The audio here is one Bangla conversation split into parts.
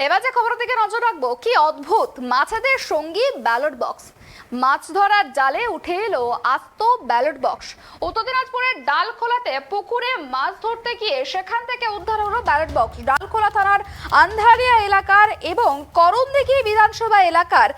এবার যে খবরের দিকে নজর রাখবো, কি অদ্ভুত মাছেদের সঙ্গী ব্যালট বক্স। মাছ ধরার জালে উঠে এলো আস্ত ব্যালট বক্স। উত্তর দিনাজপুরের ডালখোলাতে পুকুরে মাছ ধরতে গিয়ে সেখান থেকে উদ্ধার হলো ব্যালট বক্স। ডালখোলা থানার আন্ধারিয়া এলাকার এবং করণদিঘি বিধানসভা এলাকার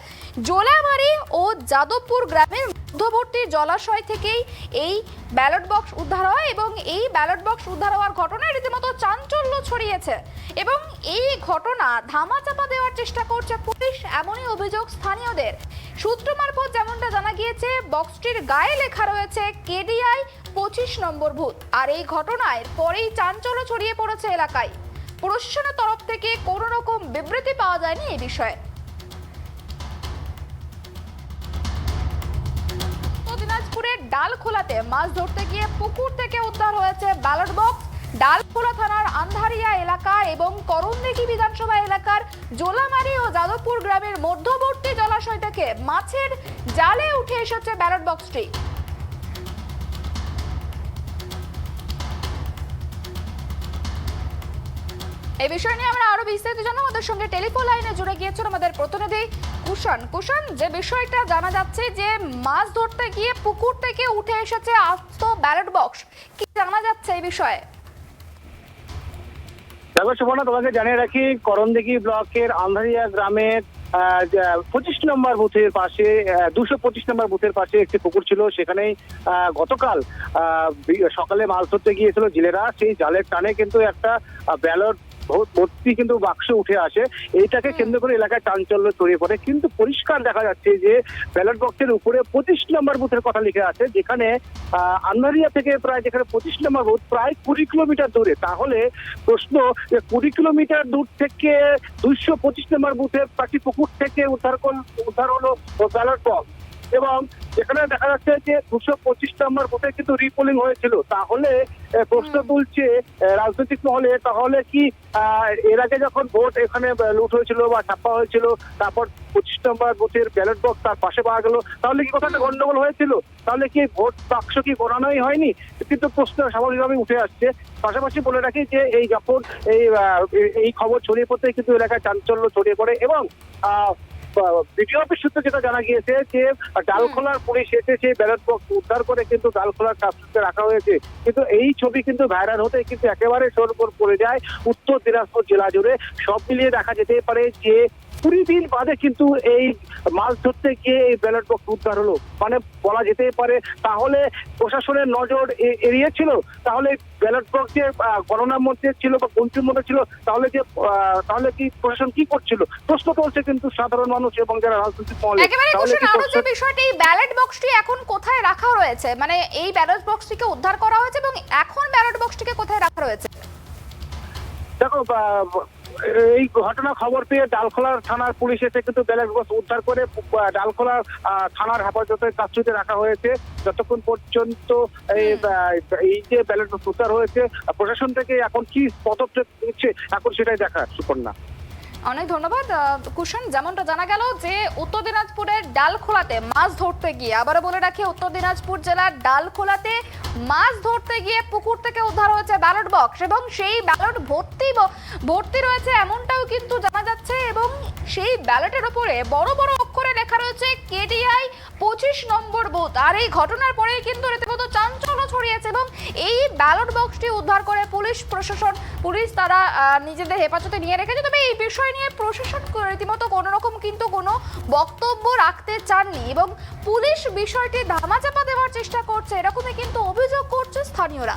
জোলামারি ও যাদবপুর গ্রামের মধ্যবর্তী জলাশয় থেকেই এই ব্যালট বক্স উদ্ধার হয় এবং এই ব্যালট বক্স উদ্ধার হওয়ার ঘটনায় রীতিমতো চাঞ্চল্য ছড়িয়েছে এবং এই ঘটনা ধামাচাপা দেওয়ার চেষ্টা করছে পুলিশ, এমনই অভিযোগ স্থানীয়দের। সূত্র মারফত যেমনটা জানা গিয়েছে, বক্সটির গায়ে লেখা রয়েছে কেডিআই 25 নম্বর বুথ। আর এই ঘটনায় পরেই চাঞ্চল্য ছড়িয়ে পড়েছে এলাকায়। প্রশাসনের তরফ থেকে কোনো রকম বিবৃতি পাওয়া যায়নি এই বিষয়ে। দিনাজপুরের ডালখোলাতে মাছ ধরতে গিয়ে পুকুর থেকে উদ্ধার হয়েছে ব্যালট বক্স। ডালখোলা থানার আন্ধারিয়া এলাকা এবং করণদিঘি বিধানসভা এলাকার জোলামারি ও যাদবপুর গ্রামের মধ্যবর্তী জলাশয় থেকে মাছের জালে উঠে এসেছে ব্যালট বক্সটি। এই বিষয় নিয়ে আমরা আরো বিস্তারিত জানবো। আমাদের সঙ্গে টেলিফোন লাইনে জুড়ে গিয়েছেন আমাদের প্রতিনিধি কুষাণ। যে বিষয়টা জানা যাচ্ছে যে মাছ ধরতে গিয়ে পুকুর থেকে উঠে এসেছে আস্ত ব্যালট বক্স, কি জানা যাচ্ছে এই বিষয়ে? দেখো সুবর্ণা, তোমাকে জানিয়ে রাখি, করণদিঘি ব্লকের আন্ধারিয়া গ্রামের 25 নম্বর বুথের পাশে 225 নম্বর বুথের পাশে একটি পুকুর ছিল। সেখানেই গতকাল সকালে মাছ ধরতে গিয়েছিল জেলেরা। সেই জালের টানে কিন্তু একটা ব্যালট ভর্তি কিন্তু বাক্স উঠে আসে। এইটাকে কেন্দ্র করে এলাকায় চাঞ্চল্য ছড়িয়ে পড়ে, কিন্তু পরিষ্কার দেখা যাচ্ছে যে ব্যালট বক্সের উপরে 25 নম্বর বুথের কথা লিখে আছে, যেখানে আন্ধারিয়া থেকে প্রায়, যেখানে 25 নম্বর বুথ প্রায় 20 কিলোমিটার দূরে। তাহলে প্রশ্ন, 20 কিলোমিটার দূর থেকে 225 নম্বর বুথের প্রাচীর পুকুর থেকে উদ্ধার হলো ব্যালট বক্স। এবং এখানে দেখা যাচ্ছে যে 225 নম্বর বুথে কিন্তু রিপোলিং হয়েছিল। তাহলে প্রশ্ন তুলছে রাজনৈতিক মহলে, তাহলে কি এর আগে যখন ভোট এখানে লুট হয়েছিল বা ছাপ্পা হয়েছিল, তারপর 25 নম্বর বুথের ব্যালট বক্স তার পাশে পাওয়া গেল, তাহলে কি কোথাও গন্ডগোল হয়েছিল? তাহলে কি ভোট বাক্স কি গণনাই হয়নি? কিন্তু প্রশ্ন স্বাভাবিকভাবে উঠে আসছে। পাশাপাশি বলে রাখি যে এই যখন এই খবর ছড়িয়ে পড়তে কিন্তু এলাকায় চাঞ্চল্য ছড়িয়ে পড়ে এবং বিডিও অফিস সূত্রে যেটা জানা গিয়েছে যে ডালখোলার পুলিশ এসে সেই ব্যালট বক্স উদ্ধার করে কিন্তু ডালখোলার কাস্টডিতে রাখা হয়েছে। কিন্তু এই ছবি কিন্তু ভাইরাল হতে কিন্তু একেবারে সরগোল পড়ে যায় উত্তর দিনাজপুর জেলা জুড়ে। সব মিলিয়ে দেখা যেতে পারে যে 20 দিন বাদে কিন্তু এই মাছ ধরতে গিয়ে এই ব্যালট বক্স উদ্ধার হলো। মানে বলা যেতে পারে তাহলে প্রশাসনের নজর এড়িয়েছিল, তাহলে ব্যালট বক্স যে গণনার মধ্যে ছিল বা গন্তির মধ্যে ছিল, তাহলে কি প্রশাসন কি করছিল? প্রশ্ন তুলছে কিন্তু সাধারণ মানুষ এবং যারা রাজনৈতিক মহলে। একেবারে আরো যে বিষয়টি, এই ব্যালট বক্সটি এখন কোথায় রাখা রয়েছে, মানে এই ব্যালট বক্সটিকে উদ্ধার করা হয়েছে এবং এখন ব্যালট বক্সটিকে কোথায় রাখা রয়েছে? দেখো, এই ঘটনা খবর পেয়ে ডালখোলা থানার পুলিশ এসে কিন্তু ব্যালট বক্স উদ্ধার করে ডালখোলা থানার হেফাজতে কাস্টডিতে রাখা হয়েছে। যতক্ষণ পর্যন্ত এই যে ব্যালট বক্স উদ্ধার হয়েছে, প্রশাসন থেকে এখন কি পদক্ষেপ নিচ্ছে এখন সেটাই দেখার। সুপর্ণা, অনেক ধন্যবাদ কুষাণ। যেমনটা জানা গেল যে উত্তর দিনাজপুরের ডালখোলাতে মাছ ধরতে গিয়ে, আবারও বলে রাখি, উত্তর দিনাজপুর জেলার ডালখোলাতে মাছ ধরতে গিয়ে পুকুর থেকে উদ্ধার হয়েছে ব্যালট বক্স এবং সেই ব্যালট ভর্তি রয়েছে এমনটাও কিন্তু জানা যাচ্ছে এবং সেই ব্যালটের উপরে বড় বড় অক্ষরে লেখা রয়েছে কেডিআই 25 নম্বর বুথ। আর এই ঘটনার পরেই কিন্তু রীতিমতো চাঞ্চল্য ছড়িয়েছে এবং এই ব্যালট বক্সটি উদ্ধার করে পুলিশ তারা নিজেদের হেফাজতে নিয়ে রেখেছে। তবে এই বিষয় নিয়ে প্রশাসন রীতিমতো কোনো রকম কিন্তু কোনো বক্তব্য রাখতে চাননি এবং পুলিশ বিষয়টি ধামাচাপা দেওয়ার চেষ্টা করছে, এরকমই কিন্তু অভিযোগ করছে স্থানীয়রা।